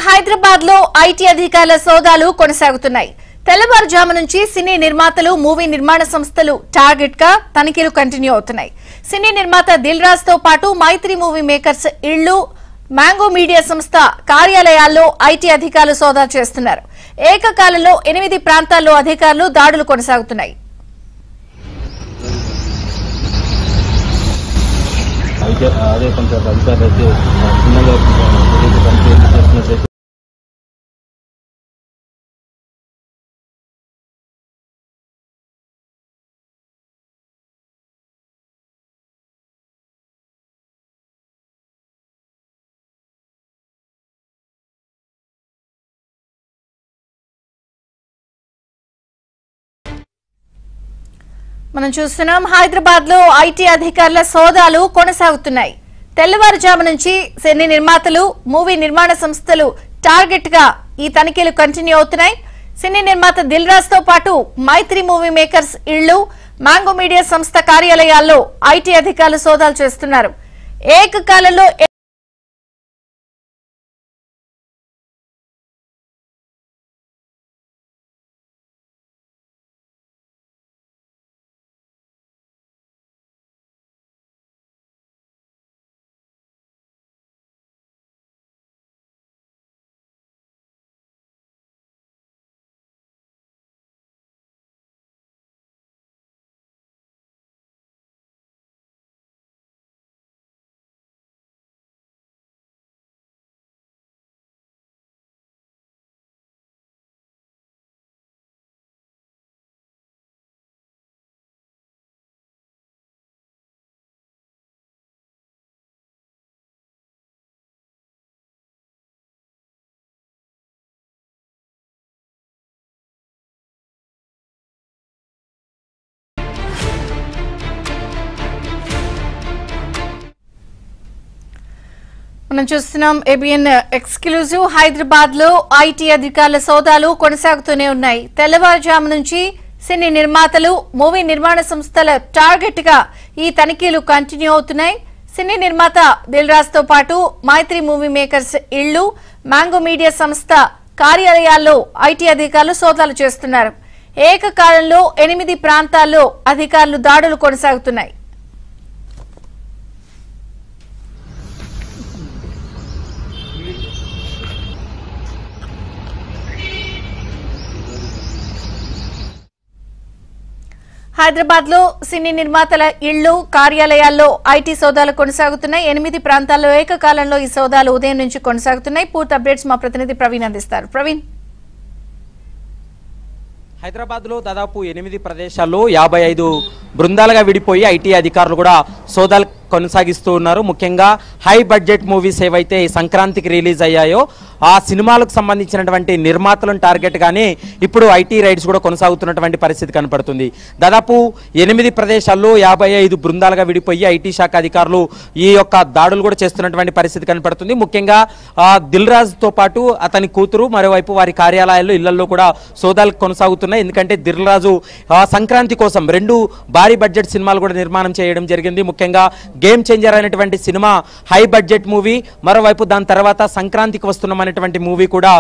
హైదరాబాద్ లో ఐటీ అధికారుల సోదాలు కొనసాగుతున్నాయి. తెల్లవారుజాము నుంచి సినీ నిర్మాతలు, మూవీ నిర్మాణ సంస్థలు టార్గెట్ గా తనిఖీలు కంటిన్యూ అవుతున్నాయి. సినీ నిర్మాత దిల్ రాజ్ తో పాటు మైత్రి మూవీ మేకర్స్ ఇళ్లు, మ్యాంగో మీడియా సంస్థ కార్యాలయాల్లో ఐటీ అధికారులు సోదా చేస్తున్నారు. ఏకకాలంలో 8 ప్రాంతాల్లో అధికారులు దాడులు కొనసాగుతున్నాయి. అదే కొంచెం అధికారులు అయితే చిన్నగా చేస్తున్నట్టు మనం చూస్తున్నాం. హైదరాబాద్ లో ఐటీ అధికారుల సోదాలు కొనసాగుతున్నాయి. తెల్లవారుజాము నుంచి సినీ నిర్మాతలు, మూవీ నిర్మాణ సంస్థలు టార్గెట్ గా ఈ తనిఖీలు కంటిన్యూ అవుతున్నాయి. సినీ నిర్మాత దిల్ రాజ్ తో పాటు మైత్రి మూవీ మేకర్స్ ఇళ్లు, మ్యాంగో మీడియా సంస్థ కార్యాలయాల్లో ఐటీ అధికారులు సోదాలు చేస్తున్నారు. ఏకకాలంలో మనం చూస్తున్నాం. ABN exclusive. హైదరాబాద్ లో ఐటీ అధికారుల సోదాలు కొనసాగుతూనే ఉన్నాయి. తెల్లవారుజాము నుంచి సినీ నిర్మాతలు, మూవీ నిర్మాణ సంస్థల టార్గెట్ గా ఈ తనిఖీలు కంటిన్యూ అవుతున్నాయి. సినీ నిర్మాత దిల్ రాజ్ తో పాటు మైత్రి మూవీ మేకర్స్ ఇళ్లు, మ్యాంగో మీడియా సంస్థ కార్యాలయాల్లో ఐటీ అధికారులు సోదాలు చేస్తున్నారు. ఏకకాలంలో 8 ప్రాంతాల్లో అధికారులు దాడులు కొనసాగుతున్నాయి. హైదరాబాద్ లో సినీ నిర్మాతల ఇళ్లు, కార్యాలయాల్లో ఐటీ సోదాలు కొనసాగుతున్నాయి. 8 ప్రాంతాల్లో ఏకకాలంలో ఈ సోదాలు ఉదయం నుంచి కొనసాగుతున్నాయి. పూర్తి అప్డేట్స్ మా ప్రతినిధి ప్రవీణ్ అందిస్తారు. ప్రవీణ్, హైదరాబాద్ లో దాదాపు 8 ప్రదేశాల్లో 55 బృందాలుగా విడిపోయి ఐటీ అధికారులు కూడా సోదాలు కొనసాగిస్తూ ఉన్నారు. ముఖ్యంగా హై బడ్జెట్ మూవీస్ ఏవైతే సంక్రాంతికి రిలీజ్ అయ్యాయో ఆ సినిమాలకు సంబంధించినటువంటి నిర్మాతలను టార్గెట్ గానే ఇప్పుడు ఐటీ రైడ్స్ కూడా కొనసాగుతున్నటువంటి పరిస్థితి కనపడుతుంది. దాదాపు 8 ప్రదేశాల్లో 55 బృందాలుగా విడిపోయి ఐటీ శాఖ అధికారులు ఈ యొక్క దాడులు కూడా చేస్తున్నటువంటి పరిస్థితి కనపడుతుంది. ముఖ్యంగా దిల్ రాజ్ తో పాటు అతని కూతురు, మరోవైపు వారి కార్యాలయాల్లో, ఇళ్లలో కూడా సోదాలు కొనసాగుతున్నాయి. ఎందుకంటే దిల్ రాజు సంక్రాంతి కోసం 2 భారీ బడ్జెట్ సినిమాలు కూడా నిర్మాణం చేయడం జరిగింది. ముఖ్యంగా గేమ్ చేంజర్ అనేటువంటి సినిమా హై బడ్జెట్ మూవీ, మరోవైపు దాని తర్వాత సంక్రాంతికి వస్తున్నామనేటువంటి మూవీ కూడా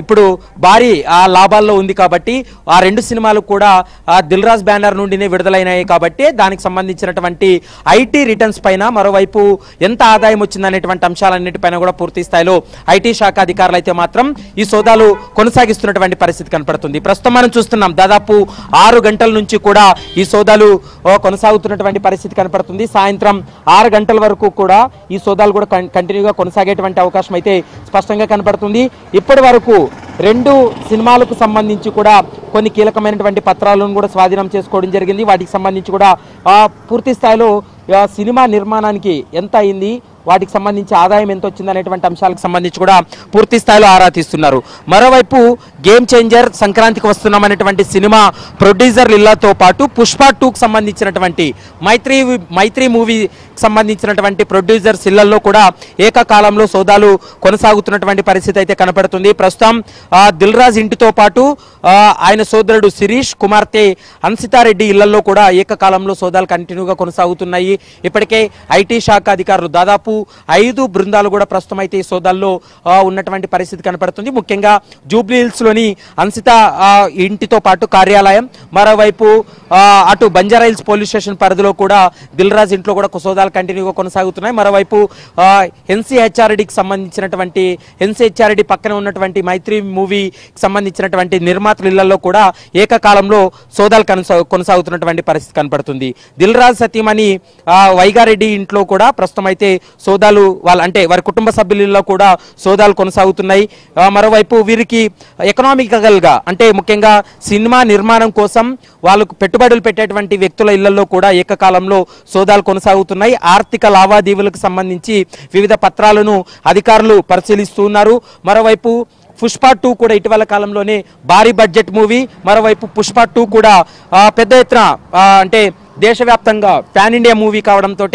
ఇప్పుడు భారీ లాభాల్లో ఉంది. కాబట్టి ఆ 2 సినిమాలు కూడా దిల్ రాజ్ బ్యానర్ నుండినే విడుదలైనాయి. కాబట్టి దానికి సంబంధించినటువంటి ఐటీ రిటర్న్స్ పైన, మరోవైపు ఎంత ఆదాయం వచ్చిందనేటువంటి అంశాలన్నిటిపైన కూడా పూర్తి స్థాయిలో ఐటీ శాఖ అధికారులు అయితే మాత్రం ఈ సోదాలు కొనసాగిస్తున్నటువంటి పరిస్థితి కనపడుతుంది. ప్రస్తుతం మనం చూస్తున్నాం దాదాపు 6 గంటల నుంచి కూడా ఈ సోదాలు కొనసాగుతున్నటువంటి పరిస్థితి కనపడుతుంది. సాయంత్రం 6 గంటల వరకు కూడా ఈ సోదాలు కూడా కంటిన్యూగా కొనసాగేటువంటి అవకాశం అయితే స్పష్టంగా కనపడుతుంది. ఇప్పటి వరకు 2 సినిమాలకు సంబంధించి కూడా కొన్ని కీలకమైనటువంటి పత్రాలను కూడా స్వాధీనం చేసుకోవడం జరిగింది. వాటికి సంబంధించి కూడా పూర్తి స్థాయిలో సినిమా నిర్మాణానికి ఎంత అయింది, వాటికి సంబంధించి ఆదాయం ఎంత వచ్చింది అనేటువంటి అంశాలకు సంబంధించి కూడా పూర్తి స్థాయిలో ఆరా తీస్తున్నారు. మరోవైపు గేమ్ చేంజర్, సంక్రాంతికి వస్తున్నామనేటువంటి సినిమా ప్రొడ్యూసర్ ఇళ్లతో పాటు పుష్ప 2కు సంబంధించినటువంటి మైత్రి మూవీ సంబంధించినటువంటి ప్రొడ్యూసర్స్ ఇళ్లలో కూడా ఏకకాలంలో సోదాలు కొనసాగుతున్నటువంటి పరిస్థితి అయితే కనపడుతుంది. ప్రస్తుతం దిల్ రాజ్ ఇంటితో పాటు ఆయన సోదరుడు శిరీష్, కుమార్తె అన్సితారెడ్డి ఇళ్లలో కూడా ఏకకాలంలో సోదాలు కంటిన్యూగా కొనసాగుతున్నాయి. ఇప్పటికే ఐటీ శాఖ అధికారులు దాదాపు దాదాపు 5 బృందాలు కూడా ప్రస్తుతం అయితే ఈ సోదాల్లో ఉన్నటువంటి పరిస్థితి కనపడుతుంది. ముఖ్యంగా జూబ్లీ హిల్స్ లోని అన్సిత ఇంటితో పాటు కార్యాలయం, మరోవైపు అటు బంజారాహిల్స్ పోలీస్ స్టేషన్ పరిధిలో కూడా దిల్ రాజు ఇంట్లో కూడా సోదాలు కంటిన్యూగా కొనసాగుతున్నాయి. మరోవైపు ఎన్సీహెచ్ఆర్డీకి సంబంధించినటువంటి ఎన్సీహెచ్ఆర్డీ పక్కన ఉన్నటువంటి మైత్రి మూవీకి సంబంధించినటువంటి నిర్మాతల ఇళ్లలో కూడా ఏకకాలంలో సోదాలు కొనసాగుతున్నటువంటి పరిస్థితి కనపడుతుంది. దిల్ రాజు సతీమణి వైగారెడ్డి ఇంట్లో కూడా ప్రస్తుతం అయితే సోదాలు వారి కుటుంబ సభ్యులలో కూడా సోదాలు కొనసాగుతున్నాయి. మరోవైపు వీరికి ఎకనామికల్ గా అంటే ముఖ్యంగా సినిమా నిర్మాణం కోసం వాళ్ళకు పెట్టుబడులు పెట్టేటువంటి వ్యక్తుల ఇళ్లలో కూడా ఏకకాలంలో సోదాలు కొనసాగుతున్నాయి. ఆర్థిక లావాదేవీలకు సంబంధించి వివిధ పత్రాలను అధికారులు పరిశీలిస్తున్నారు. మరోవైపు పుష్ప 2 కూడా ఇటీవల కాలంలోనే భారీ బడ్జెట్ మూవీ, మరోవైపు పుష్ప 2 కూడా పెద్ద ఎత్తున అంటే దేశవ్యాప్తంగా పాన్ ఇండియా మూవీ కావడంతో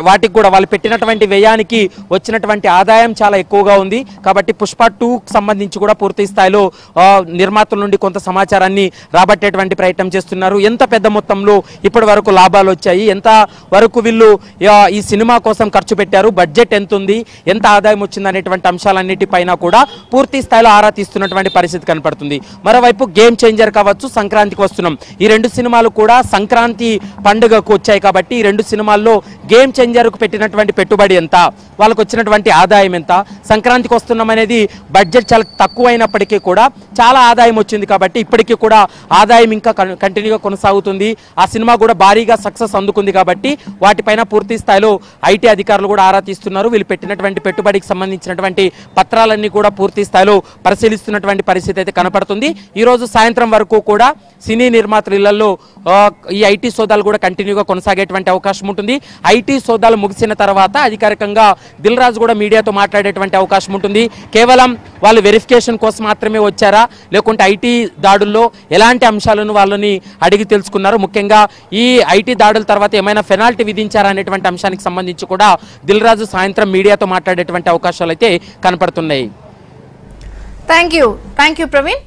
వాటికి కూడా వాళ్ళు పెట్టినటువంటి వ్యయానికి వచ్చినటువంటి ఆదాయం చాలా ఎక్కువగా ఉంది. కాబట్టి పుష్ప 2కి సంబంధించి కూడా పూర్తి స్థాయిలో నిర్మాతల నుండి కొంత సమాచారాన్ని రాబట్టేటువంటి ప్రయత్నం చేస్తున్నారు. ఎంత పెద్ద మొత్తంలో ఇప్పటి వరకు లాభాలు వచ్చాయి, ఎంత వరకు వీళ్ళు ఈ సినిమా కోసం ఖర్చు పెట్టారు, బడ్జెట్ ఎంత ఉంది, ఎంత ఆదాయం వచ్చింది అనేటువంటి అంశాలన్నిటిపైన కూడా పూర్తి స్థాయిలో ఆరా తీస్తున్నటువంటి పరిస్థితి కనపడుతుంది. మరోవైపు గేమ్ చేంజర్ కావచ్చు, సంక్రాంతికి వస్తున్నాం, ఈ 2 సినిమాలు కూడా సంక్రాంతి పండుగకు వచ్చాయి. కాబట్టి ఈ 2 సినిమాల్లో గేమ్ చేంజర్కు పెట్టినటువంటి పెట్టుబడి ఎంత, వాళ్ళకు వచ్చినటువంటి ఆదాయం ఎంత, సంక్రాంతికి వస్తున్నాం అనేది బడ్జెట్ చాలా తక్కువైనప్పటికీ కూడా చాలా ఆదాయం వచ్చింది. కాబట్టి ఇప్పటికీ కూడా ఆదాయం ఇంకా కంటిన్యూగా కొనసాగుతుంది. ఆ సినిమా కూడా భారీగా సక్సెస్ అందుకుంది. కాబట్టి వాటిపైన పూర్తి స్థాయిలో ఐటీ అధికారులు కూడా ఆరా తీస్తున్నారు. వీళ్ళు పెట్టినటువంటి పెట్టుబడికి సంబంధించినటువంటి పత్రాలన్నీ కూడా పూర్తి స్థాయిలో పరిశీలిస్తున్నటువంటి పరిస్థితి అయితే కనపడుతుంది. ఈ రోజు సాయంత్రం వరకు కూడా సినీ నిర్మాతల ఇళ్లలో ఈ ఐటీ సోదాలు కూడా కంటిన్యూగా కొనసాగేటువంటి అవకాశం ఉంటుంది. ఐటీ సోదాలు ముగిసిన తర్వాత అధికారికంగా దిల్ రాజు కూడా మీడియాతో మాట్లాడేటువంటి అవకాశం ఉంటుంది. కేవలం వాళ్ళు వెరిఫికేషన్ కోసం మాత్రమే వచ్చారా, లేకుంటే ఐటీ దాడుల్లో ఎలాంటి అంశాలను వాళ్ళని అడిగి తెలుసుకున్నారు, ముఖ్యంగా ఈ ఐటీ దాడుల తర్వాత ఏమైనా పెనాల్టీ విధించారా అనేటువంటి అంశానికి సంబంధించి కూడా దిల్ రాజు సాయంత్రం మీడియాతో మాట్లాడేటువంటి అవకాశాలు అయితే కనపడుతున్నాయి. Thank you Praveen.